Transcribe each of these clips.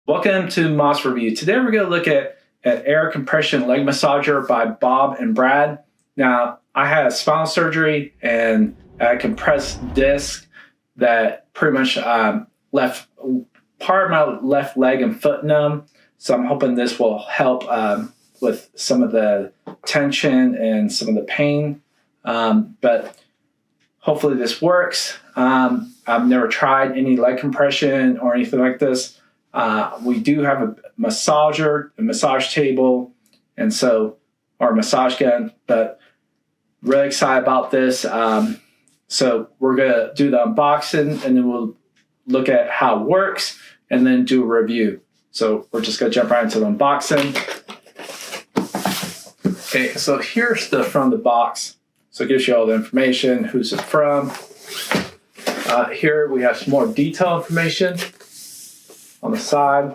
Welcome to Moss Review. Today we're going to look at an air compression leg massager by Bob and Brad. Now, I had spinal surgery and a compressed disc that pretty much left part of my left leg and foot numb. So I'm hoping this will help with some of the tension and some of the pain. But hopefully this works. I've never tried any leg compression or anything like this. We do have a massager, a massage table, and so, or a massage gun, but really excited about this. So we're going to do the unboxing and then we'll look at how it works and then do a review. So we're just going to jump right into the unboxing. Okay, so here's the front of the box. So it gives you all the information, who's it from. Here we have some more detailed information. On the side,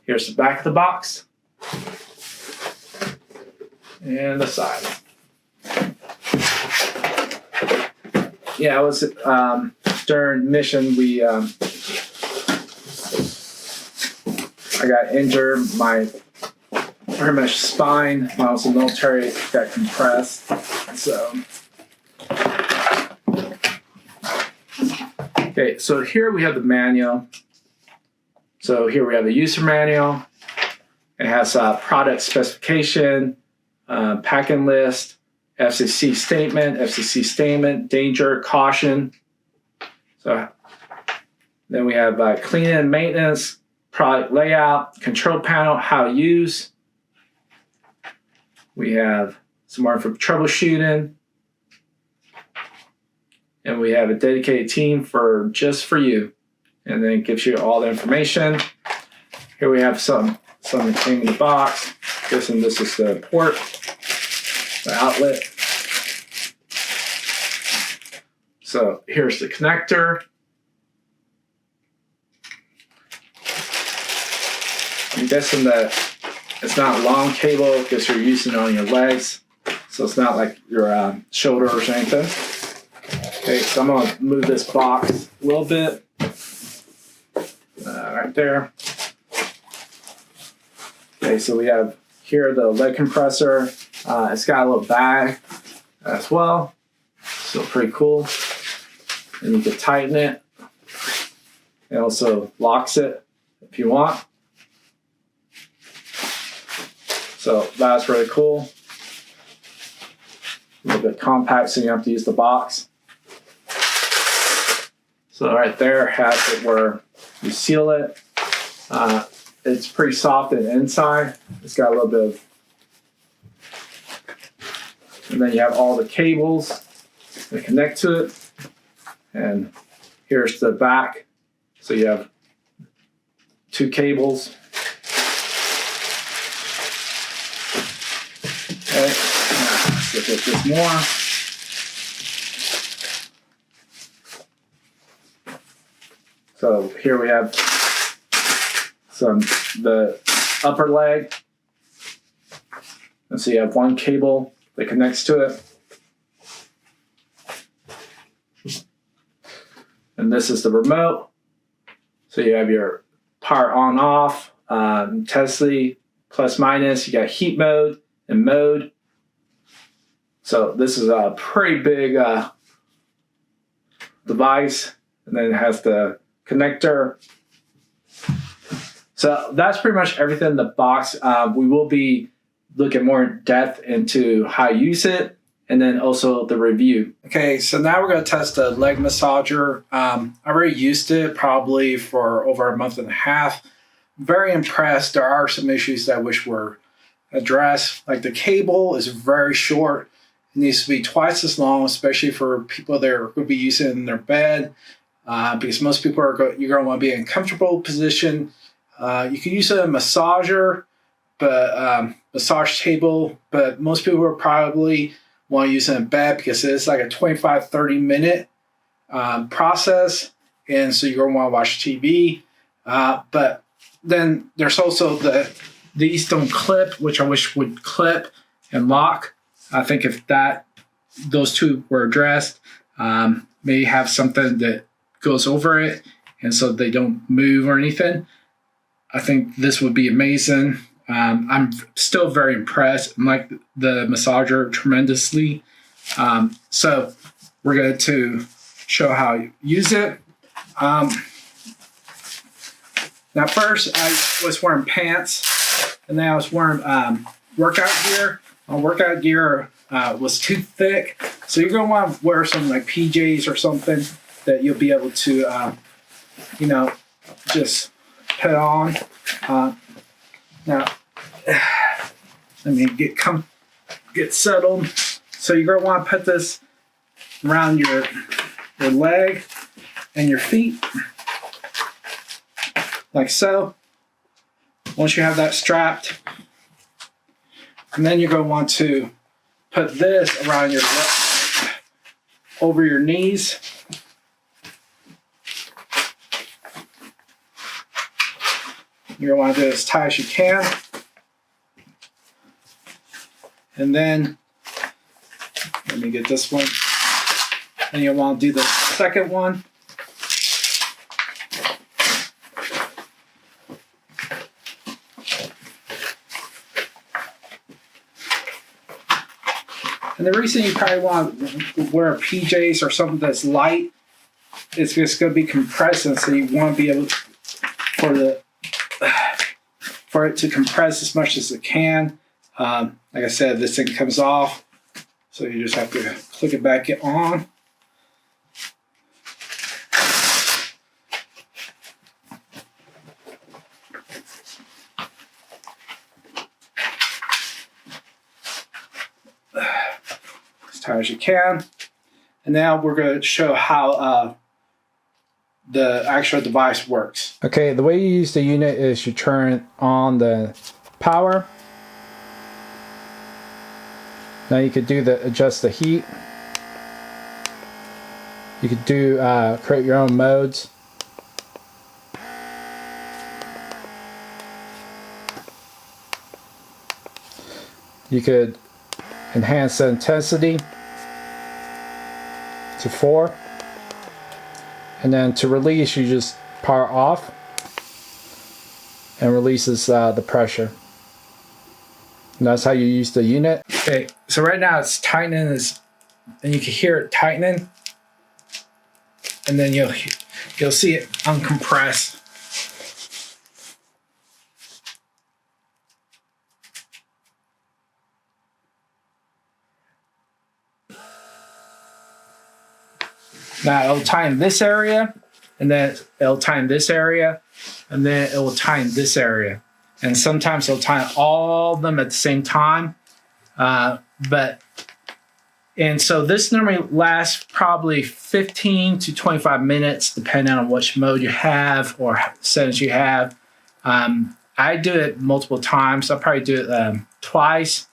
here's the back of the box, and the side. Yeah, I was during mission. I got injured. My pretty much spine when I was in the military got compressed. So, okay, so here we have the manual. So here we have the user manual. It has a product specification, packing list, FCC statement, danger, caution. So then we have cleaning and maintenance, product layout, control panel, how to use. We have some more for troubleshooting. And we have a dedicated team just for you. And then it gives you all the information. Here we have some that came in the box. Guessing this is the port, the outlet. So here's the connector. I'm guessing that it's not a long cable because you're using it on your legs. So it's not like your shoulders or anything. Okay, so I'm going to move this box a little bit. Right there. Okay, so we have here the leg compressor. It's got a little bag as well. So pretty cool. And you can tighten it. It also locks it if you want. So that's really cool. A little bit compact, so you don't have to use the box. So right there has it where you seal it. It's pretty soft on the inside. It's got a little bit of, and then you have all the cables that connect to it. And here's the back. So you have two cables. Okay, let's look at this more. So here we have the upper leg. And so you have one cable that connects to it. And this is the remote. So you have your power on off, Tesla plus minus, you got heat mode and mode. So this is a pretty big device. And then it has the connector. So that's pretty much everything in the box. We will be looking more in depth into how to use it and then also the review. Okay, so now we're going to test the leg massager. I already used it probably for over a month and a half. Very impressed. There are some issues that I wish were addressed. Like the cable is very short. It needs to be twice as long, especially for people that are going to be using it in their bed. Because most people you're going to want to be in a comfortable position. You can use a massager, but massage table, but most people will probably want to use it in bed because it's like a 25-30 minute process, and so you're going to want to watch TV. But then there's also these don't clip, which I wish would clip. and lock. I think if those two were addressed, maybe have something that goes over it, and so they don't move or anything, I think this would be amazing. I'm still very impressed. I like the massager tremendously. So we're going to show how you use it. Now first I was wearing pants, and then I was wearing workout gear. My workout gear was too thick, so you're going to want to wear some like PJs or something that you'll be able to, just put on. Now, let me get settled. So you're going to want to put this around your leg and your feet, like so. Once you have that strapped, and then you're going to want to put this around your over your knees. You're going to want to do it as tight as you can. And then, let me get this one. And you'll want to do the second one. And the reason you probably want to wear PJs or something that's light is just going to be compressing, so you want to be able for it to compress as much as it can. Like I said, this thing comes off, so you just have to click it back on. As tight as you can. And now we're going to show how the actual device works. Okay, the way you use the unit is you turn on the power. Now you could adjust the heat. You could create your own modes. You could enhance the intensity to 4. And then to release, you just power off and releases the pressure. And that's how you use the unit. Okay, so right now it's tightening, and you can hear it tightening. And then you'll see it uncompress. Now it'll tighten this area, and then it'll tighten this area, and then it will tighten this area. And sometimes it'll tighten all of them at the same time. And so this normally lasts probably 15 to 25 minutes, depending on which mode you have or settings you have. I do it multiple times. I'll probably do it twice.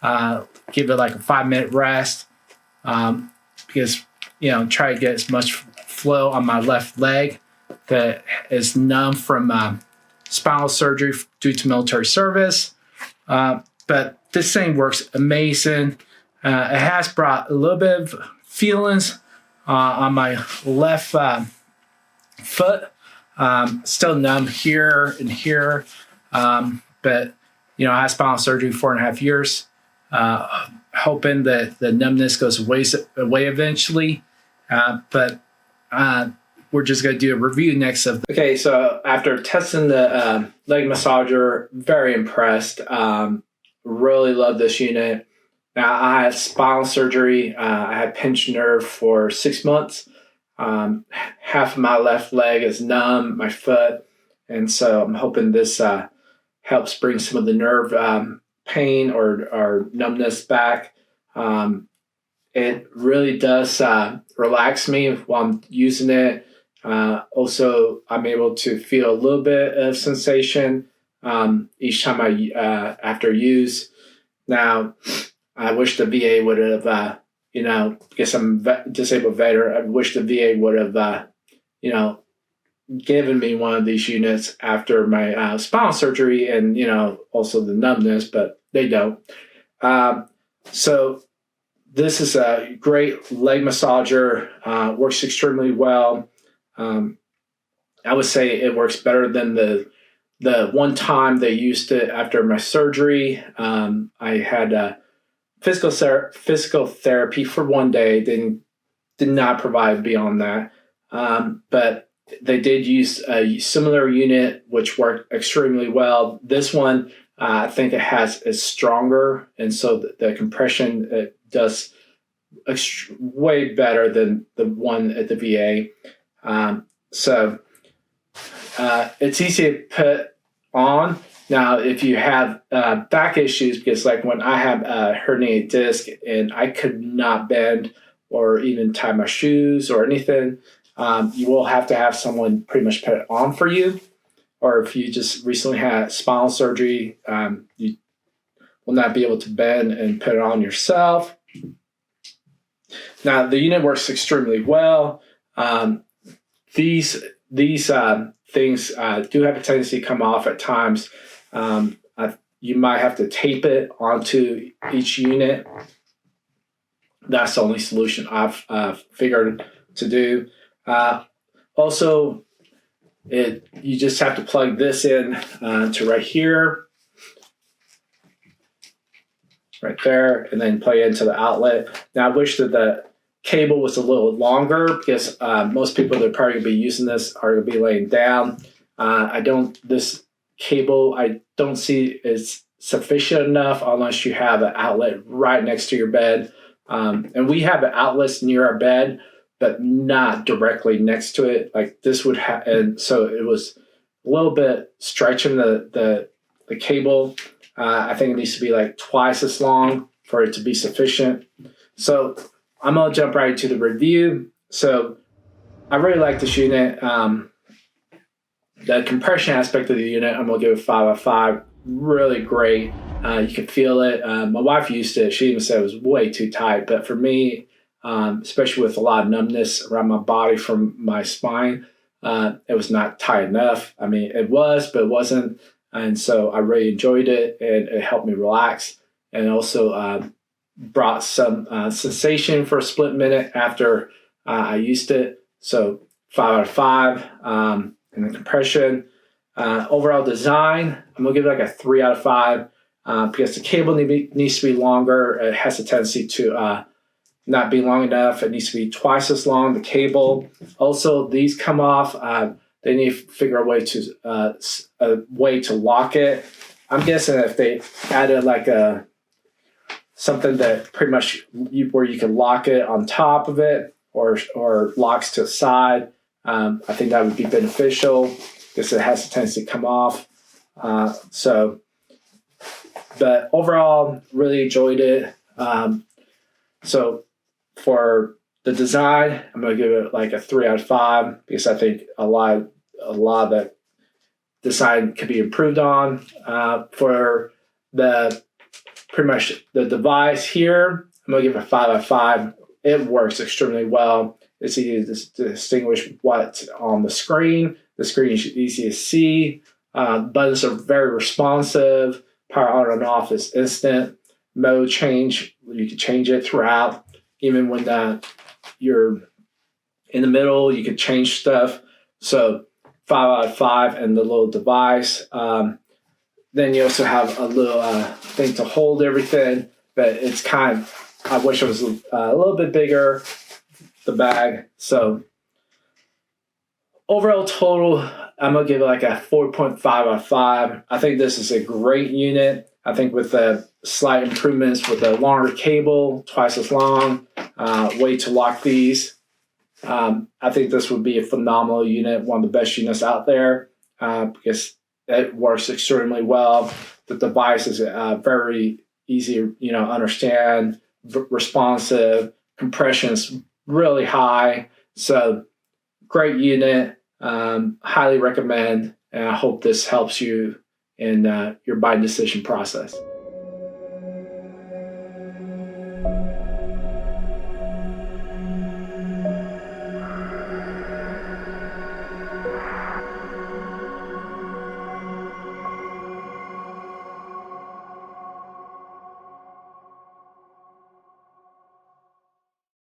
Give it like a 5-minute rest, because try to get as much flow on my left leg that is numb from spinal surgery due to military service. But this thing works amazing. It has brought a little bit of feelings on my left foot. Still numb here and here. But I had spinal surgery 4.5 years. Hoping that the numbness goes away eventually. But we're just going to do a review next of. Okay, so after testing the leg massager, very impressed. Really love this unit. Now, I had spinal surgery. I had pinched nerve for 6 months. Half of my left leg is numb, my foot. And so I'm hoping this helps bring some of the nerve pain or numbness back. It really does relax me while I'm using it. Also, I'm able to feel a little bit of sensation each time after use. Now, I wish the VA would have, because I'm a disabled veteran, I wish the VA would have, given me one of these units after my spinal surgery and, also the numbness, but they don't. So this is a great leg massager. Works extremely well. I would say it works better than the one time they used it after my surgery. I had physical therapy for one day. They did not provide beyond that, but they did use a similar unit which worked extremely well. This one, I think is stronger, and so the compression it does way better than the one at the VA. So it's easy to put on. Now, if you have back issues, because like when I have a herniated disc and I could not bend or even tie my shoes or anything, you will have to have someone pretty much put it on for you. Or if you just recently had spinal surgery, you will not be able to bend and put it on yourself. Now, the unit works extremely well. These things do have a tendency to come off at times. You might have to tape it onto each unit. That's the only solution I've figured to do. Also, you just have to plug this in to right here, right there, and then plug it into the outlet. Now, I wish that the cable was a little longer because most people that are probably going to be using this are going to be laying down. This cable I don't see is sufficient enough unless you have an outlet right next to your bed. And we have outlets near our bed, but not directly next to it. Like this would have, and so it was a little bit stretching the cable. I think it needs to be like twice as long for it to be sufficient. So I'm gonna jump right into the review. So I really like this unit. The compression aspect of the unit, I'm gonna give it 5 out of 5. Really great. You can feel it. My wife used it. She even said it was way too tight. But for me, especially with a lot of numbness around my body from my spine, it was not tight enough. I mean, it was, but it wasn't. And so I really enjoyed it, and it helped me relax. And also brought some sensation for a split minute after I used it. So 5 out of 5. And the compression. Overall design, I'm going to give it like a 3 out of 5 because the cable needs to be longer. It has a tendency to not be long enough. It needs to be twice as long, the cable. Also, these come off. They need to figure a way to lock it. I'm guessing if they added like something that pretty much where you can lock it on top of it or locks to the side, I think that would be beneficial because it has a tendency to come off. But overall, really enjoyed it. So for the design, I'm going to give it like a 3 out of 5 because I think a lot of the design could be improved on. For pretty much the device here, I'm going to give it a 5 out of 5. It works extremely well. It's easy to distinguish what's on the screen. The screen is easy to see. Buttons are very responsive. Power on and off is instant. Mode change, you can change it throughout. Even when you're in the middle, you can change stuff. So 5 out of 5 and the little device. Then you also have a little thing to hold everything, but it's I wish it was a little bit bigger, the bag. So overall total, I'm going to give it like a 4.5 out of 5. I think this is a great unit. I think with the slight improvements with the longer cable, twice as long, way to lock these, I think this would be a phenomenal unit, one of the best units out there because it works extremely well. The device is very easy, understand, responsive, compression's really high. So great unit, highly recommend, and I hope this helps you in your buying decision process.